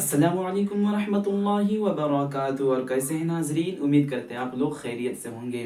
अस्सलामु अलैकुम वरहमतुल्लाहि वबरकातुहू। और कैसे हैं नाजरीन, उम्मीद करते हैं आप लोग खैरियत से होंगे।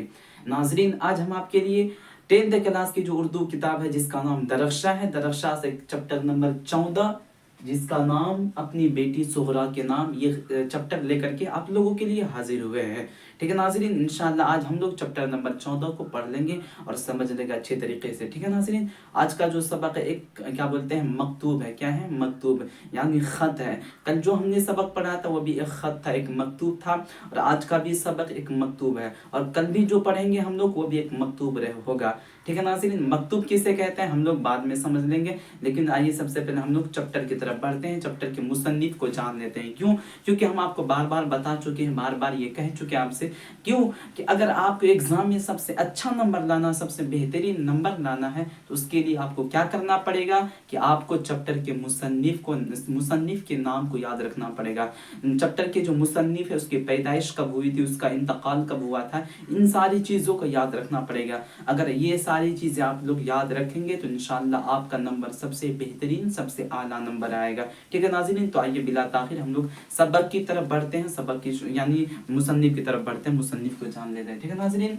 नाजरीन, आज हम आपके लिए 10th क्लास की जो उर्दू किताब है जिसका नाम दरख्शा है, दरख्शा से चैप्टर नंबर 14 जिसका नाम अपनी बेटी सुगरा के नाम, ये चैप्टर लेकर के आप लोगों के लिए हाजिर हुए हैं। ठीक है नाजरीन, इंशाल्लाह आज हम लोग चैप्टर नंबर 14 को पढ़ लेंगे और समझ लेंगे अच्छे तरीके से। ठीक है नाजरीन, आज का जो सबक है एक क्या बोलते हैं मकतूब है। क्या है? मकतूब, यानी ख़त है। कल जो हमने सबक पढ़ा था वो भी एक ख़त था, एक मकतूब था, और आज का भी सबक एक मकतूब है, और कल भी जो पढ़ेंगे हम लोग वो भी एक मकतूब होगा। ठीक है नाज़रीन, मकतूब किसे कहते हैं हम लोग बाद में समझ लेंगे, लेकिन आइए सबसे पहले हम लोग चैप्टर की तरफ बढ़ते हैं, चैप्टर के मुसन्निफ को जान लेते हैं। क्यों? क्योंकि हम आपको बार बार बता चुके हैं, बार बार ये कह चुके हैं आपसे, क्यों कि अगर आपको एग्जाम में सबसे अच्छा नंबर लाना, सबसे बेहतरीन नंबर लाना है तो उसके लिए आपको क्या करना पड़ेगा कि आपको चैप्टर के मुसन्निफ के नाम को याद रखना पड़ेगा। चैप्टर के जो मुसन्निफ है उसकी पैदाइश कब हुई थी, उसका इंतकाल कब हुआ था, इन सारी चीज़ों को याद रखना पड़ेगा। अगर ये सारी चीज़ें आप लोग याद रखेंगे तो इंशाल्लाह आपका नंबर सबसे बेहतरीन, सबसे आला नंबर आएगा। ठीक है नाज़रीन, तो आइए बिला ताखिर हम लोग सबक की तरफ बढ़ते हैं, सबक की यानी मुसन्निफ की तरफ बढ़ते हैं, मुसन्निफ को जान लेते हैं। ठीक है नाज़रीन,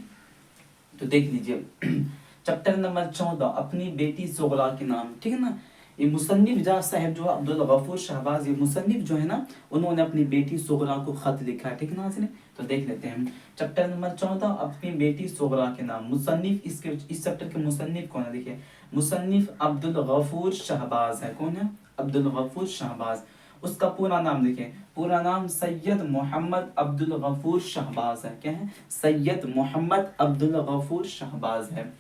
तो देख लीजिए चैप्टर नंबर 14 अपनी बेटी सुगरा के नाम। ठीक है ना, ये मुसन्निफ जा साहब जो अब्दुल गफूर शहबाज, ये मुसन्निफ जो है ना, उन्होंने अपनी बेटी सुगरा को खत लिखा है। ठीक है नाज़रीन, तो देख लेते हैं चैप्टर नंबर 14 अपनी बेटी सुगरा के नाम। मुसन्निफ इस चैप्टर के मुसन्निफ कौन है? देखिए, मुसन्निफ अब्दुल गफूर शहबाज है। कौन है? अब्दुल गफूर शहबाज। उसका पूरा नाम देखिए, पूरा नाम सैयद मोहम्मद अब्दुल गफूर शहबाज है। क्या है? सैयद मोहम्मद अब्दुल गफूर शहबाज है।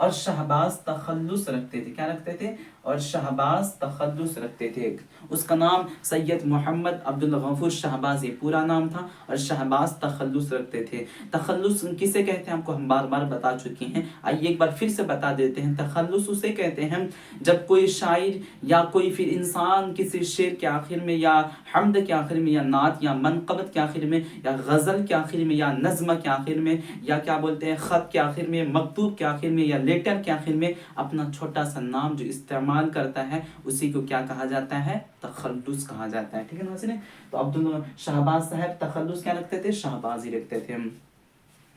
और शहबाज तखल्लुस रखते थे। क्या रखते थे? और शहबाज तखल्लुस रखते थे। उसका नाम सैयद मोहम्मद अब्दुल गफूर शहबाज ये पूरा नाम था, और शहबाज तखल्लुस रखते थे। तखल्लुस किसे कहते हैं आपको हम बार बार बता चुके हैं, आइए एक बार फिर से बता देते हैं। तखल्लुस उसे कहते हैं जब कोई शायर या कोई फिर इंसान किसी शेर के आखिर में, या हम्द के आखिर में, या नात या मनक़बत के आखिर में, या गज़ल के आखिर में, या नज़्म के आखिर में, या क्या बोलते हैं ख़त के आखिर में, मकतूब के आखिर में, या लेटर के आखिर में अपना छोटा सा नाम जो इस्तेमाल करता है उसी को क्या कहा जाता है? तखल्लुस कहा जाता है। ठीक है ना? तो अब्दुल शहबाज साहब तखल्लुस क्या रखते थे? शहबाजी रखते थे।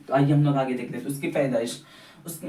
तो आइए हम लोग आगे देखते हैं। तो उसकी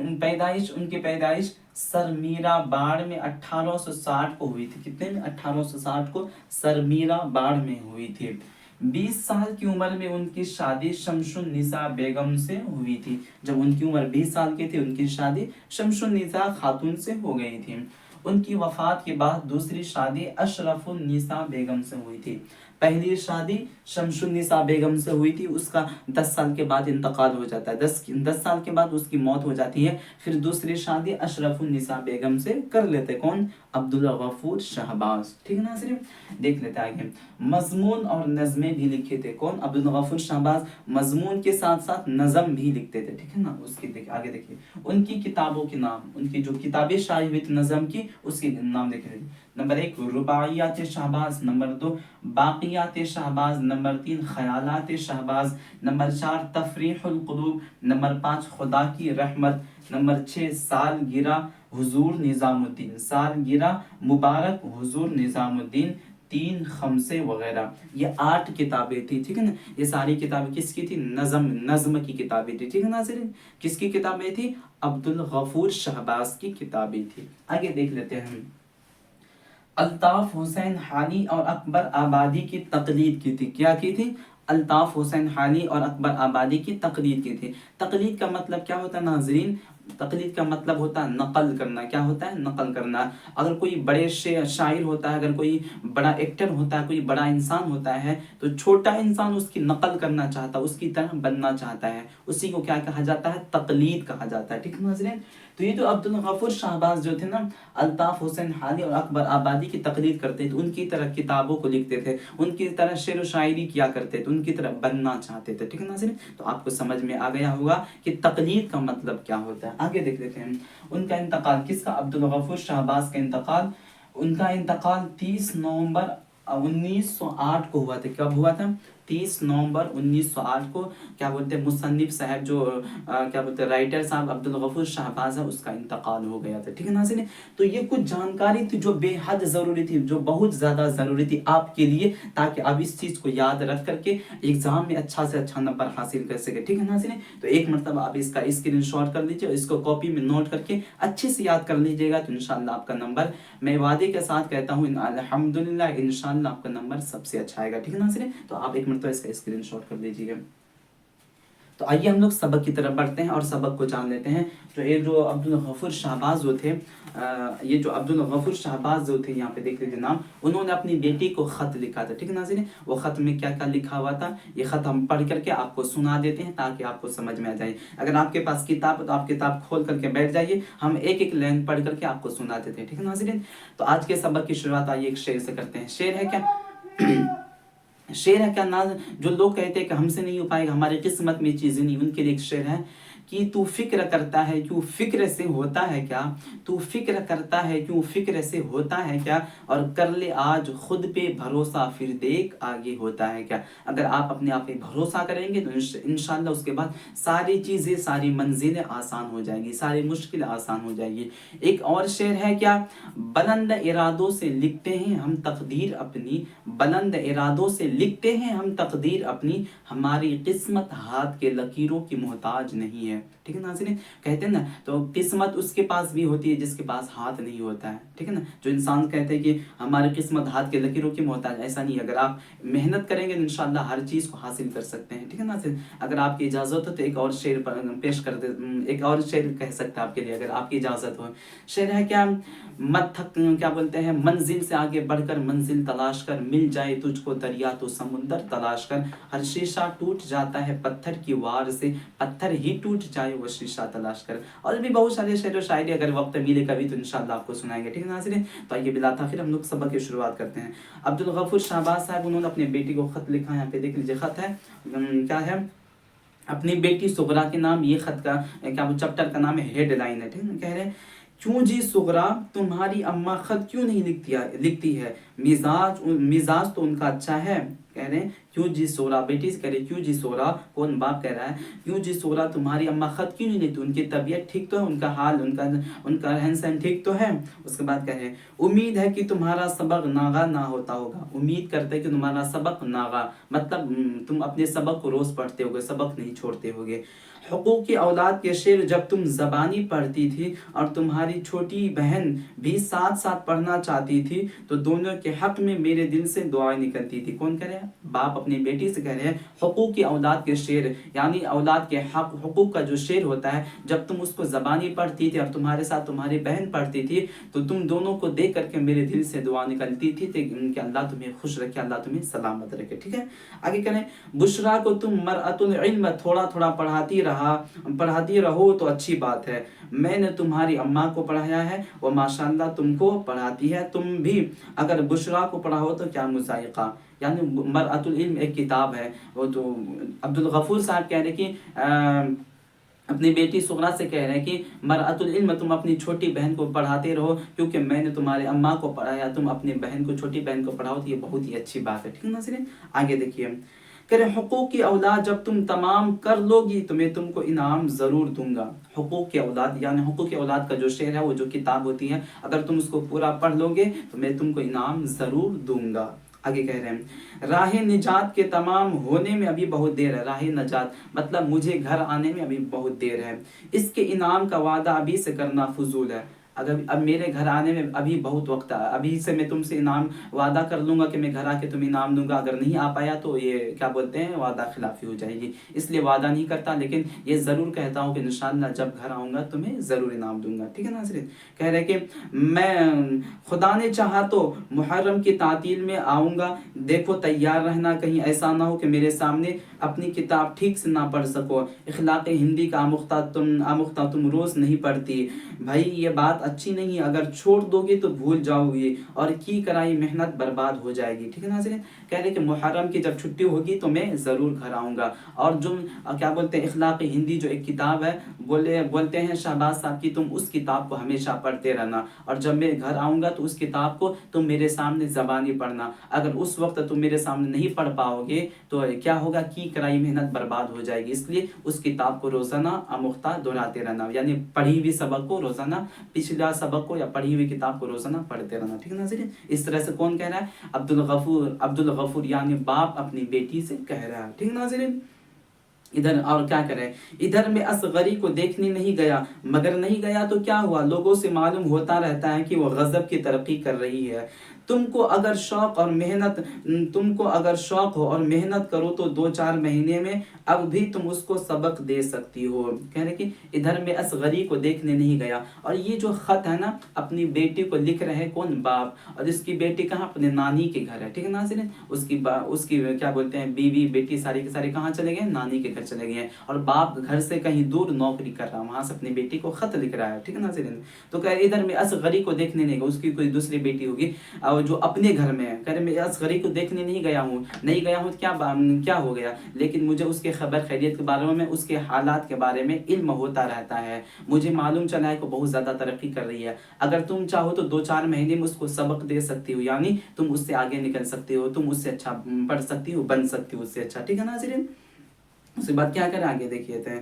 उनकी पैदाइश सरमीरा बाढ़ में 1860 को हुई थी। कितने में? 1860 को सरमीरा बाढ़ में हुई थी। 20 साल की उम्र में उनकी शादी शमसुन्निसा बेगम से हुई थी। जब उनकी उम्र 20 साल की थी उनकी शादी शमसुन्निसा खातून से हो गई थी। उनकी वफात के बाद दूसरी शादी अशरफुन्निसा बेगम से हुई थी। पहली शादी शमसुन्निसा बेगम से हुई थी, उसका 10 साल के बाद इंतकाल हो जाता है, 10 साल के बाद उसकी मौत हो जाती है। फिर दूसरी शादी अशरफुन्निसा बेगम से कर लेते। कौन? अब्दुल गफूर शहबाज। ठीक है ना? सिर्फ देख लेते आगे। मजमून और नज़में भी लिखे थे। कौन? अब्दुल गफूर शहबाज मजमून के साथ साथ नज़म भी लिखते थे। ठीक है ना? उसकी देखिए आगे देखिए उनकी किताबों के नाम, उनकी जो किताबें शाये हुई थी नज़म की उसके नाम देखिए। Number 1 Rubaiyat Shahbaz, number 2 Baqiyat Shahbaz, number 3 Khayalat Shahbaz, number 4 Tafrihul Qulub, number 5 खुदा की रहमत, नंबर 6 सालगिरह हुज़ूर निज़ामुद्दीन, सालगिरह मुबारक हुज़ूर निज़ामुद्दीन, 3 खमसे वगैरह। ये 8 किताबें थी। ठीक है ना? ये सारी किताबें किसकी थी? नज़म की किताबें थी। ठीक है नाज़रीन, किसकी किताबें थी? अब्दुल गफूर शहबाज की किताबें थी। आगे देख लेते हैं हम। अल्ताफ हुसैन हानी और अकबर आबादी की तकलीद की थी। क्या की थी? अल्ताफ हुसैन हानी और अकबर आबादी की तकलीद की थी। तकलीद का मतलब क्या होता है नाजरीन? तकलीद का मतलब होता है नकल करना। क्या होता है? नकल करना। अगर कोई बड़े शायर होता है, अगर कोई बड़ा एक्टर होता है, कोई बड़ा इंसान होता है, तो छोटा इंसान उसकी नकल करना चाहता है, उसकी तरह बनना चाहता है, उसी को क्या कहा जाता है? तकलीद कहा जाता है। ठीक है नाज़रीन, तो ये जो अब्दुल गफूर शहबाज जो थे ना, अल्ताफ हुसैन हानी और अकबर आबादी की तकलीद करते थे, उनकी तरह किताबों को लिखते थे, उनकी तरह शेर व शायरी किया करते थे, उनकी तरह बनना चाहते थे। ठीक है नाज़रीन, तो आपको समझ में आ गया होगा कि तकलीद का मतलब क्या होता है। आगे देख लेते हैं। उनका इंतकाल किसका? अब्दुल गफूर शहबाज का इंतकाल, उनका इंतकाल 30 नवंबर 1908 को हुआ था। कब हुआ था? 30 नवंबर 1908 को क्या बोलते हैं मुसन्निफ साहब जो क्या बोलते हैं राइटर साहब अब्दुल गफूर शाहबाज है, उसका इंतकाल हो गया था। ठीक है नाज़रीन, तो ये कुछ जानकारी थी जो बेहद ज़रूरी थी, जो बहुत ज़्यादा ज़रूरी थी आपके लिए, ताकि आप इस चीज़ को याद रख करके एग्ज़ाम में अच्छा से अच्छा नंबर हासिल कर सके। ठीक है नाज़रीन, तो एक मरतबा आप इसका स्क्रीनशॉट कर लीजिए, इसको कॉपी में नोट करके अच्छे से याद कर लीजिएगा, तो इंशाल्लाह आपका नंबर, मैं वादे के साथ कहता हूँ अल्हम्दुलिल्लाह इंशाल्लाह आपका नंबर सबसे अच्छा आएगा। ठीक है नाज़रीन, तो आप एक मरतबा इसका स्क्रीनशॉट कर लीजिएगा। तो आइए हम लोग सबक की तरफ बढ़ते हैं और सबक को जान लेते हैं। तो ये जो अब्दुल गफूर शाहबाज जो थे, ये जो अब्दुल गफूर शाहबाज जो थे, यहाँ पे देख लीजिए नाम, उन्होंने अपनी बेटी को ख़त लिखा था। ठीक है नाज़रीन, वो ख़त में क्या क्या लिखा हुआ था, ये ख़त हम पढ़ करके आपको सुना देते हैं ताकि आपको समझ में आ जाए। अगर आपके पास किताब है तो आप किताब खोल करके बैठ जाइए, हम एक एक लाइन पढ़ करके आपको सुना देते हैं। ठीक है नाज़रीन, तो आज के सबक की शुरुआत आइए एक शेर से करते हैं। शेर है क्या शेर है क्या नाज, जो लोग कहते हैं कि हमसे नहीं हो पाएगा, हमारी किस्मत में चीज़ें नहीं, उनके लिए एक शेर है कि तू फिक्र करता है क्यों फिक्र से होता है क्या, तू फिक्र करता है क्यों फिक्र से होता है क्या, और कर ले आज खुद पे भरोसा फिर देख आगे होता है क्या। अगर आप अपने आप पे भरोसा करेंगे तो इंशाल्लाह उसके बाद सारी चीज़ें, सारी मंजिलें आसान हो जाएगी, सारी मुश्किल आसान हो जाएगी। एक और शेर है क्या, बुलंद इरादों से लिखते हैं हम तकदीर अपनी, बुलंद इरादों से लिखते हैं हम तकदीर अपनी, हमारी किस्मत हाथ के लकीरों की मोहताज नहीं है। ठीक है नाज़रीन, कहते हैं ना, तो किस्मत उसके पास भी होती है जिसके पास हाथ नहीं होता है। ठीक है ना, जो इंसान कहते हैं कि हमारी किस्मत हाथ के लकीरों की मोहताज, ऐसा नहीं है। अगर आप मेहनत करेंगे तो इंशाल्लाह हर चीज़ को हासिल कर सकते हैं। ठीक है नाज़रीन, अगर आपकी इजाज़त हो तो एक और शेर पेश कर दे, एक और शेर कह सकते हैं आपके लिए, अगर आपकी इजाज़त हो। शेर है क्या, मत थक, क्या बोलते हैं, मंजिल से आगे बढ़कर मंजिल तलाश कर, मिल जाए तुझको दरिया तो समुंदर तलाश कर, हर शीशा टूट जाता है पत्थर की वार से, पत्थर ही टूट जाए वो शीशा तलाश कर। और भी बहुत सारे शेर व शायरी अगर वक्त मिले कभी तो इंशाल्लाह आपको सुनाएंगे। ठीक है नाज़रीन, तो आइए बिला ताखिर हम लोग सबक की शुरुआत करते हैं। अब्दुल गफूर शाहबाज साहब, उन्होंने अपनी बेटी को खत लिखा, यहाँ पे देख लीजिए खत है, क्या है, अपनी बेटी सुगरा के नाम, ये खत का क्या वो चैप्टर का नाम है, हेडलाइन है। ठीक है, कह रहे हैं क्यों जी सुगरा तुम्हारी अम्मा खत क्यों नहीं लिखती है, मिजाज तो उनका अच्छा है। कह रहे हैं क्यों जी सोरा, बेटी से कह रहे क्यों जी सोरा, कौन बाप कह रहा है, क्यों जी सोरा तुम्हारी अम्मा खत क्यों नहीं लिखती, उनकी तबीयत ठीक तो है, उनका हाल, उनका रहन सहन ठीक तो है। उसके बाद कह रहे हैं उम्मीद है कि तुम्हारा सबक नागा ना होता होगा, उम्मीद करते हैं कि तुम्हारा सबक नागा मतलब तुम अपने सबक को रोज पढ़ते होगे, सबक नहीं छोड़ते होगे। हुकूक की औलाद के शेर जब तुम ज़बानी पढ़ती थी और तुम्हारी छोटी बहन भी साथ साथ पढ़ना चाहती थी, तो दोनों के हक में मेरे दिल से दुआएं निकलती थी। कौन कह रहे हैं, बाप अपनी बेटी से कह रहे हैं हुकूक की औलाद के शेर, यानी औलाद के हक, हुकूक का जो शेर होता है, जब तुम उसको ज़बानी पढ़ती थी और तुम्हारे साथ तुम्हारी बहन पढ़ती थी, तो तुम दोनों को देख करके मेरे दिल से दुआ निकलती थी कि अल्लाह तुम्हें खुश रखे, अल्लाह तुम्हें सलामत रखे। ठीक है, आगे करें, बुशरा को तुम मरअतुल इल्म थोड़ा थोड़ा पढ़ाती रहो तो अच्छी बात है, मैंने तुम्हारी अम्मा को पढ़ाया है, वो माशाल्लाह तुमको पढ़ाती है, तुम भी अगर बुशरा को पढ़ाओ तो क्या मुज़ायक़ा। यानी मरअतुल इल्म एक किताब है, वो तो अब्दुल गफूर साहब कह रहे कि अपनी बेटी सुगरा से कह रहे हैं कि मरअतुल इल्म तुम अपनी छोटी बहन को पढ़ाते रहो, क्योंकि मैंने तुम्हारे अम्मा को पढ़ाया, तुम अपनी बहन को, छोटी बहन को पढ़ाओ, तो ये बहुत ही अच्छी बात है। ठीक है नाज़रीन, आगे देखिए, कह रहे हुकूक की औलाद जब तुम तमाम कर लोगी तो मैं तुमको इनाम ज़रूर दूंगा। हुकूक की औलाद यानी हुकूक की औलाद का जो शेर है, वो जो किताब होती है, अगर तुम उसको पूरा पढ़ लोगे तो मैं तुमको इनाम ज़रूर दूंगा। आगे कह रहे हैं राह निजात के तमाम होने में अभी बहुत देर है, राह निजात मतलब मुझे घर आने में अभी बहुत देर है, इसके इनाम का वादा अभी से करना फजूल है। अगर अब मेरे घर आने में अभी बहुत वक्त है, अभी से मैं तुमसे इनाम वादा कर लूँगा कि मैं घर आके तुम्हें इनाम दूंगा, अगर नहीं आ पाया तो ये क्या बोलते हैं, वादा खिलाफी हो जाएगी, इसलिए वादा नहीं करता, लेकिन ये ज़रूर कहता हूँ कि इंशाअल्लाह जब घर आऊँगा तुम्हें ज़रूर इनाम दूंगा। ठीक है नाज़रीन, कह रहे कि मैं खुदा ने चाहा तो मुहर्रम की तातील में आऊँगा, देखो तैयार रहना, कहीं ऐसा ना हो कि मेरे सामने अपनी किताब ठीक से ना पढ़ सको, इखलाक हिंदी का आमुख्ता तुम रोज़ नहीं पढ़ती। भाई ये बात बात अच्छी नहीं है, अगर छोड़ दोगे तो भूल जाओगे और की कराई मेहनत बर्बाद हो जाएगी। ठीक है नाज़रीन, कह रहे कि मुहर्रम की जब छुट्टी होगी तो मैं ज़रूर घर आऊँगा। और जो क्या बोलते हैं इखलाक़ हिंदी जो एक किताब है, बोलते हैं शहबाज साहब की तुम उस किताब को हमेशा पढ़ते रहना, और जब मैं घर आऊँगा तो उस किताब को तुम मेरे सामने ज़बानी पढ़ना। अगर उस वक्त तुम मेरे सामने नहीं पढ़ पाओगे तो क्या होगा, की कराई मेहनत बर्बाद हो जाएगी। इसलिए उस किताब को रोज़ाना आमुख्ता दोहराते रहना, यानी पढ़ी हुई सबक को रोज़ाना, पिछला सबक को या पढ़ी हुई किताब को रोज़ाना पढ़ते रहना। ठीक है नाज़रीन, इस तरह से कौन कह रहा है, अब्दुल गफूर यानी बाप अपनी बेटी से कह रहा है। ठीक है नाज़रीन, इधर और क्या करे, इधर में असगरी को देखने नहीं गया, मगर नहीं गया तो क्या हुआ, लोगों से मालूम होता रहता है कि वो गजब की तरक्की कर रही है। तुमको अगर शौक हो और मेहनत करो तो 2-4 महीने में अब भी तुम उसको सबक दे सकती हो। कह रहे कि इधर में असगरी को देखने नहीं गया। और ये जो खत है ना, अपनी बेटी को लिख रहे हैं कौन, बाप, और इसकी बेटी कहाँ, अपने नानी के घर है। ठीक है नाज़रीन, उसकी क्या बोलते हैं बीवी बेटी सारी के सारे कहाँ चले गए, नानी के घर चले गए हैं, और बाप घर से कहीं दूर नौकरी कर रहा है, वहां से अपनी बेटी को खत लिख रहा है। ठीक है नाज़रीन, तो कह रहे इधर में असगरी को देखने नहीं गया, उसकी कोई दूसरी बेटी होगी और जो अपने घर में है, कह रहे मैं असगरी को देखने नहीं गया हूँ तो क्या हो गया, लेकिन मुझे उसके खबर खैरियत के बारे में, उसके हालात के बारे में इल्म होता रहता है। मुझे मालूम चला है कि बहुत ज़्यादा तरक्की कर रही है। अगर तुम चाहो तो 2-4 महीने में उसको सबक दे सकती हो, यानी तुम उससे आगे निकल सकती हो, तुम उससे अच्छा पढ़ सकती हो, बन सकती हो उससे अच्छा। ठीक है नाज़रीन, उसके बाद क्या करें आगे देखिए थे,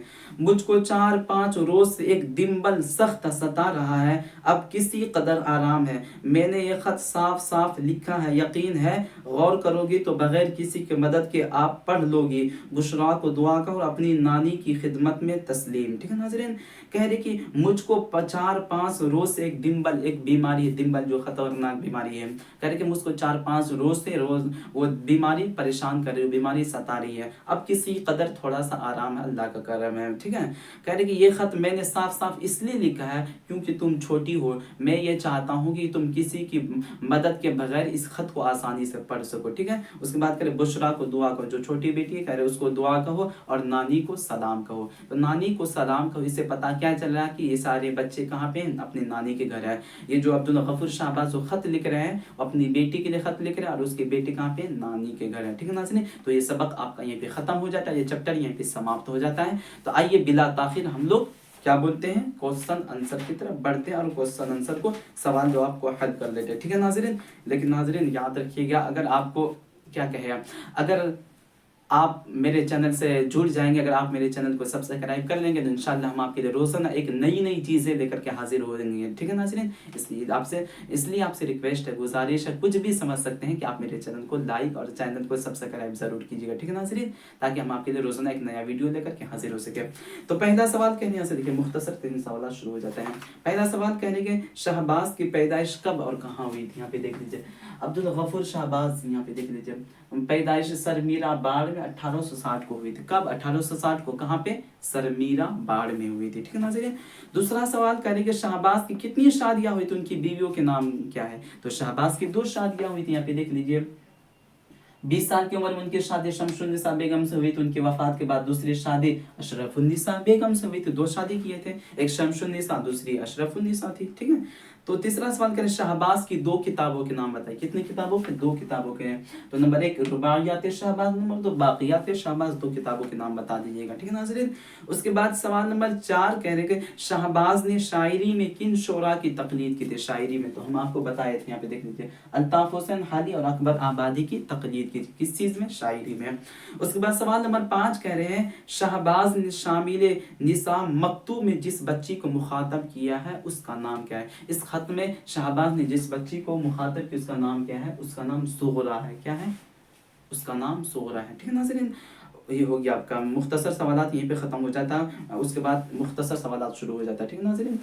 मुझको 4-5 रोज से एक दिम्बल सख्त सता रहा है, अब किसी कदर आराम है। मैंने ये खत साफ साफ लिखा है, यकीन है गौर करोगी तो बगैर किसी की मदद के आप पढ़ लोगी। बुशरा को दुआ का और अपनी नानी की खिदमत में तस्लीम। ठीक है नाज़रीन, कह रहे कि मुझको 4-5 रोज से एक दिम्बल, एक बीमारी है, दिम्बल जो खतरनाक बीमारी है, कह रहे कि मुझको 4-5 रोज से वो बीमारी परेशान कर रही है, बीमारी सता रही है, अब किसी कदर थोड़ा सा आराम है, अल्लाह का करम है। ठीक है, कह रहे कि ये खत मैंने साफ साफ इसलिए लिखा है क्योंकि तुम छोटी हो, मैं ये चाहता हूँ कि तुम किसी की मदद के बगैर इस खत को आसानी से पढ़ सको। ठीक है, उसके बाद करे बुशरा को दुआ कहो, जो छोटी बेटी है कह रहे उसको दुआ कहो और नानी को सलाम कहो। तो नानी को सलाम कहो, इससे पता क्या चल रहा है कि ये सारे बच्चे कहाँ पे, अपने नानी के घर है। ये जो अब्दुल गफूर शाहबाज जो खत लिख रहे हैं अपनी बेटी के लिए खत लिख रहे हैं, और उसकी बेटी कहाँ पे, नानी के घर है। ठीक है नाज़रीन, तो ये सबक आपका यहीं पे खत्म हो जाता है, ये चैप्टर यहीं पे समाप्त हो जाता है। तो आइए बिला ताखिर हम लोग क्या बोलते हैं, क्वेश्चन आंसर की तरफ बढ़ते हैं और क्वेश्चन आंसर को, सवाल जवाब को हल कर लेते हैं। ठीक है नाज़रीन, लेकिन नाज़रीन याद रखिएगा, अगर आपको क्या कहे, अगर आप मेरे चैनल से जुड़ जाएंगे, अगर आप मेरे चैनल को सब्सक्राइब कर लेंगे तो इंशाल्लाह हम आपके लिए रोज़ाना एक नई चीज़ें लेकर के हाजिर हो जाएंगे। ठीक है नाज़रीन, इसलिए आपसे रिक्वेस्ट है, गुजारिश है, कुछ भी समझ सकते हैं कि आप मेरे चैनल को लाइक और चैनल को सब्सक्राइब ज़रूर कीजिएगा। ठीक है नाज़रीन, ताकि हम आपके लिए रोज़ाना एक नया वीडियो लेकर के हाजिर हो सके। तो पहला सवाल कहने से देखिए, मुख्तसर 3 सवाल शुरू हो जाते हैं। पहला सवाल कहने के, शहबाज की पैदाइश कब और कहाँ हुई थी, यहाँ पे देख लीजिए, अब्दुल गफूर शाहबाज, यहाँ पे देख लीजिए, पैदाइश सरमीरा बाढ़ में 1860 को हुई थी। कब, 1860 को, कहाँ पे, सरमीरा बाढ़ में हुई थी। ठीक है नाज़रीन, दूसरा सवाल करें कि शहबाज की कितनी शादियां हुई थी, उनकी बीवियों के नाम क्या है। तो शहबाज की 2 शादियां हुई थी, यहाँ पे देख लीजिए, 20 साल की उम्र में उनकी शादी शमशुन्निसा बेगम से हुई थी, उनकी वफात के बाद दूसरी शादी अशरफुन्निसा बेगम से हुई थी। 2 शादी किए थे, एक शमशुन्निसा, दूसरी अशरफुन्निसा थी। ठीक है, तो तीसरा सवाल करें, शहबाज की 2 किताबों के नाम बताइए। कितनी किताबों के, 2 किताबों के हैं। तो नंबर 1 रुबाइयात शहबाज, नंबर 2 बाक़ियात शहबाज, 2 किताबों के नाम बता दीजिएगा। ठीक है नाज़रीन, उसके बाद सवाल नंबर 4 कह रहे कि शहबाज ने शायरी में किन शोरा की तकलीद की थी। शायरी में तो हम आपको बताए थे, यहाँ पे देख लीजिए, अल्ताफ हुसैन हाली और अकबर आबादी की तकलीद की थी। किस चीज में, शायरी में। उसके बाद सवाल नंबर 5 कह रहे हैं, शहबाज ने शामिल निसाम मकतूब में जिस बच्ची को मुखातब किया है उसका नाम क्या है। इस खत में शहबाज ने जिस बच्ची को मुखातब किया उसका नाम क्या है, उसका नाम सुगरा है। क्या है, उसका नाम सुगरा है। ठीक है नाज़रीन, ये हो गया आपका मुख्तसर सवालात, यहीं पे ख़त्म हो जाता है, उसके बाद मुख्तसर सवालात शुरू हो जाता है। ठीक है नाज़रीन,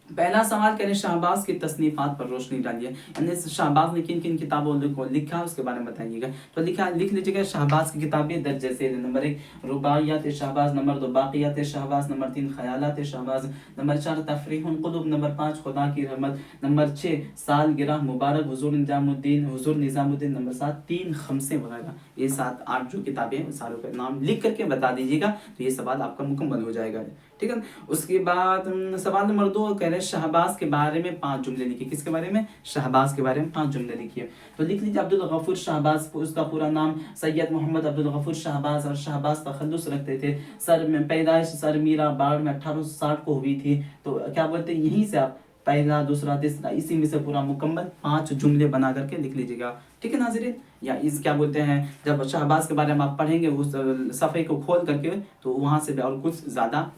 पहला सवाल करें, शहबाज की तसनीफात पर रोशनी डालिए, यानी शहबाज ने किन किन किताबों को लिखा उसके बारे में बताइएगा। तो लिख लीजिएगा शहबाज की किताबें दर्ज जैसे, number 1 Rubaiyat Shahbaz, number 2 Baqiyat Shahbaz, number 3 Khayalat Shahbaz, number 4 Tafrihul Qulub, number 5 खुदा की रहमत, नंबर 6 सालगिरह मुबारक हुज़ूर निज़ामुद्दीन, नंबर 7 3 खमसे वगैरह। ये 7-8 जो किताबें सारों के नाम लिख करके बता दीजिएगा, तो ये सवाल आपका मुकम्मल हो जाएगा। ठीक है, उसके बाद सवाल नंबर 2 कह रहे है शहबाज के बारे में 5 जुमले लिखिए। किसके बारे में? शहबाज के बारे में 5 जुमले लिखिए। तो लिख लीजिए अब्दुल गफूर शहबाज, उसका पूरा नाम सैयद मोहम्मद अब्दुल गफूर शहबाज, और शहबाज तखल्लुस रखते थे। सर में पैदाइश सर मीरा बाढ़ में 1860 को हुई थी। तो क्या बोलते हैं, यहीं से आप पहला दूसरा तीसरा इसी में से पूरा मुकम्मल 5 जुमले बना करके लिख लीजिएगा। ठीक है नाज़रीन, या इस क्या बोलते हैं, जब शहबाज के बारे में आप पढ़ेंगे उस सफ़े को खोल करके, तो वहाँ से और कुछ ज़्यादा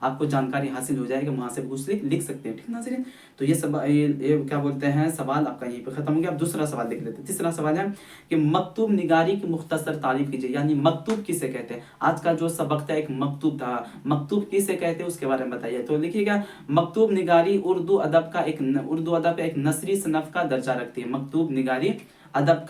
आपको जानकारी हासिल हो जाएगी, वहाँ से कुछ लिख सकते हैं। ठीक है नाज़रीन, तो ये सब ये क्या बोलते हैं सवाल आपका यहीं पे ख़त्म हो गया। अब दूसरा सवाल देख लेते हैं। तीसरा सवाल है कि मकतूब निगारी की मुख्तसर तारीफ कीजिए, यानी मकतूब किसे कहते हैं। आज का जो सबक था एक मकतूब था, मकतूब किसे कहते हैं उसके बारे में बताइए। तो लिखिएगा मकतूब निगारी उर्दू अदब का एक नसरी सनफ का दर्जा रखती है। मकतूब निगारी अदब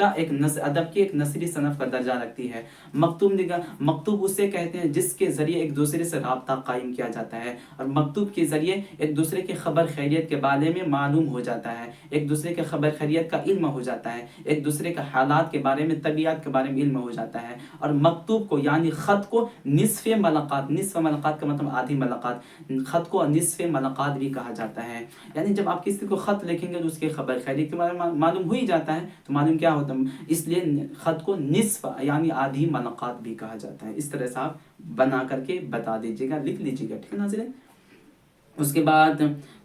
की एक नसरी सनफ का दर्जा रखती है। मकतूब उसे कहते हैं जिसके जरिए एक दूसरे से राब्ता कायम किया जाता है, और मकतूब के जरिए एक दूसरे के खबर खैरियत के बारे में मालूम हो जाता है, एक दूसरे के खबर खैरियत का इल्म हो जाता है, एक दूसरे के हालात के बारे में, तबीयत के बारे में इल्म हो जाता है। और मकतूब को यानी ख़त को निस्फ़ मलाक़ात का मतलब आधी मुलाकात, ख़त को निस्फ़ मुलाकात भी कहा जाता है। यानी जब आप किसी को ख़त लिखेंगे तो उसके खबर खैरियत के बारे में मालूम हो ही जाता है, तो मालूम क्या होता है, इसलिए ख़त को निस्फ़ यानी आधी मुलाकात भी कहा जाता है। इस तरह से आप बना करके बता दीजिएगा, लिख लीजिएगा। ठीक है नाज़रीन, उसके बाद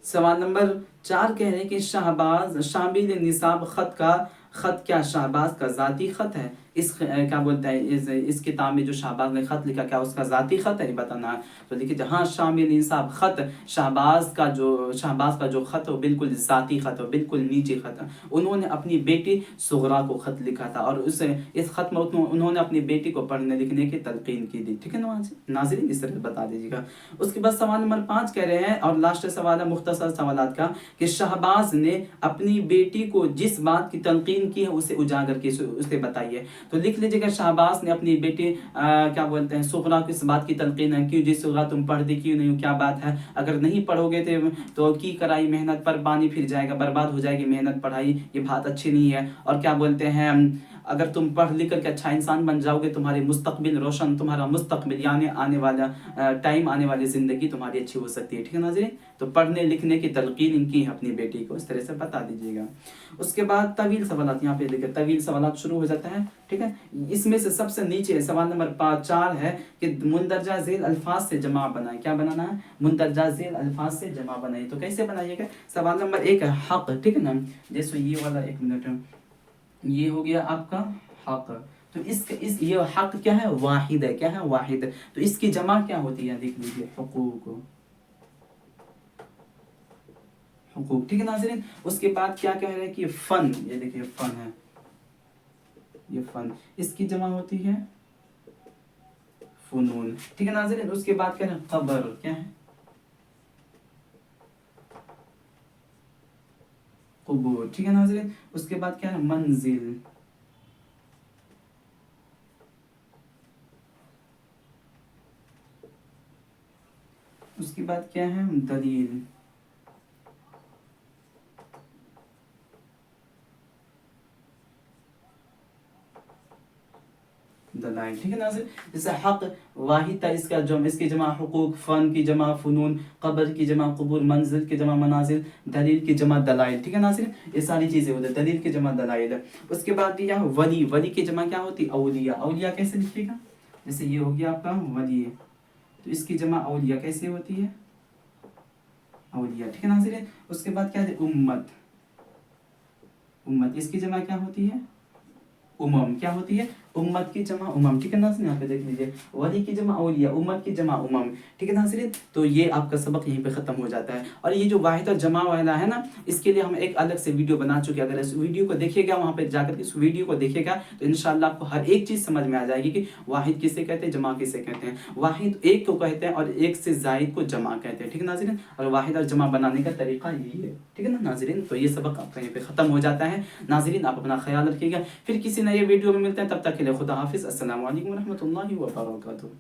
सवाल नंबर 4 कह रहे हैं कि शहबाज शामिल निसाब ख़त क्या शहबाज का ज़ाती ख़त है। इस क्या बोलता है इस किताब में जो शहबाज ने ख़त लिखा क्या उसका ज़ाती ख़त है, बताना है। तो देखिए जहाँ शामिल निसाब ख़त शहबाज का जो ख़त हो बिल्कुल ज़ाती ख़त हो, बिल्कुल निजी ख़त है। उन्होंने अपनी बेटी सुगरा को ख़त लिखा था, और इस ख़त में उन्होंने अपनी बेटी को पढ़ने लिखने की तलक़ीन की थी। ठीक है नाज़रीन, इस तरह बता दीजिएगा। उसके बाद सवाल नंबर 5 कह रहे हैं, और लास्ट सवाल है मुख्तसर सवालात का, कि शहबाज ने अपनी बेटी को जिस बात की तलक़ीन की है उसे उजागर की, उसे बताइए। तो लिख लीजिएगा शहबाज ने अपनी बेटी क्या बोलते हैं सुगरा को इस बात की तलक़ीन है, क्यों जी सुगरा तुम पढ़ती क्यों नहीं हो, क्या बात है, अगर नहीं पढ़ोगे तो की कराई मेहनत पर पानी फिर जाएगा, बर्बाद हो जाएगी मेहनत पढ़ाई, ये बात अच्छी नहीं है। और क्या बोलते हैं अगर तुम पढ़ लिख करके अच्छा इंसान बन जाओगे, तुम्हारी मुस्तकबिल रोशन, तुम्हारा मुस्तकबिल यानी आने वाला टाइम, आने वाली ज़िंदगी तुम्हारी अच्छी हो सकती है। ठीक है नाज़रीन, तो पढ़ने लिखने की तलक़ीन इनकी है अपनी बेटी को, इस तरह से बता दीजिएगा। उसके बाद तवील सवालात, यहाँ पे देखिए तवील सवालात शुरू हो जाता है। ठीक है, इसमें से सबसे नीचे सवाल नंबर 4 है कि मुंदरजा झेल अल्फाज से जमा बनाए। क्या बनाना है? मुंदरजा झेल अल्फाज से जमा बनाइए। तो कैसे बनाइएगा? सवाल नंबर 1 है हक। ठीक है ना, जैसे ये वाला 1 मिनट ये हो गया आपका हक। तो ये हक क्या है? वाहिद है। क्या है? वाहिद। तो इसकी जमा क्या होती है? देख लीजिए हुकूक। ठीक है नाज़रीन, उसके बाद क्या कह रहे हैं कि फन, ये देखिए फन है, ये फन, इसकी जमा होती है फुनून। ठीक है नाज़रीन, उसके बाद क्या है खबर। क्या है? कुबूर। ठीक है नाज़रीन, उसके बाद क्या है मंजिल। उसके बाद क्या है दलील। दलाइल। ठीक है नाज़रीन, जैसे हक वाहिद था, इसकी जमा हुकूक, फन की जमा फुनून, कब्र की जमा कुबूर, मंजिल की जमा मनाजिल, दलील की जमा दलाइल। ठीक है नाज़रीन, ये सारी चीज़ें होती है, दलील की जमा दलाइल। उसके बाद दिया वली। वली की जमा क्या होती है? औलिया। औलिया कैसे लिखिएगा? जैसे ये हो गया आपका वली, तो इसकी जमा औलिया कैसे होती है? औलिया। ठीक है नाज़रीन, उसके बाद क्या है उम्मत। उम्मत, इसकी जमा क्या होती है? उमम। क्या होती है? उम्मत की जमा उमम। ठीक है नाज़रीन, यहाँ पे देख लीजिए वली की जमा औलिया, उम्मत की जमा उमम। ठीक है नाज़रीन, तो ये आपका सबक यहीं पे ख़त्म हो जाता है। और ये जो वाहिद और जमा वाला है ना, इसके लिए हम एक अलग से वीडियो बना चुके हैं। अगर इस वीडियो को देखिएगा, वहाँ पे जाकर इस वीडियो को देखिएगा, तो इंशाल्लाह आपको हर एक चीज़ समझ में आ जाएगी कि वाहिद किसे कहते हैं, जमा किसे कहते हैं। वाहिद एक को कहते हैं और एक से ज़ायद को जमा कहते हैं। ठीक है नाज़रीन, और वाहिद और जमा बनाने का तरीका यही है। ठीक है ना नाज़रीन, तो ये सबक आपका यहीं पे ख़त्म हो जाता है। नाज़रीन आप अपना ख्याल रखिएगा, फिर किसी नए वीडियो में मिलते हैं, तब तक के लिए खुदा हाफिज़। अस्सलामु अलैकुम व रहमतुल्लाहि व बरकातुहू।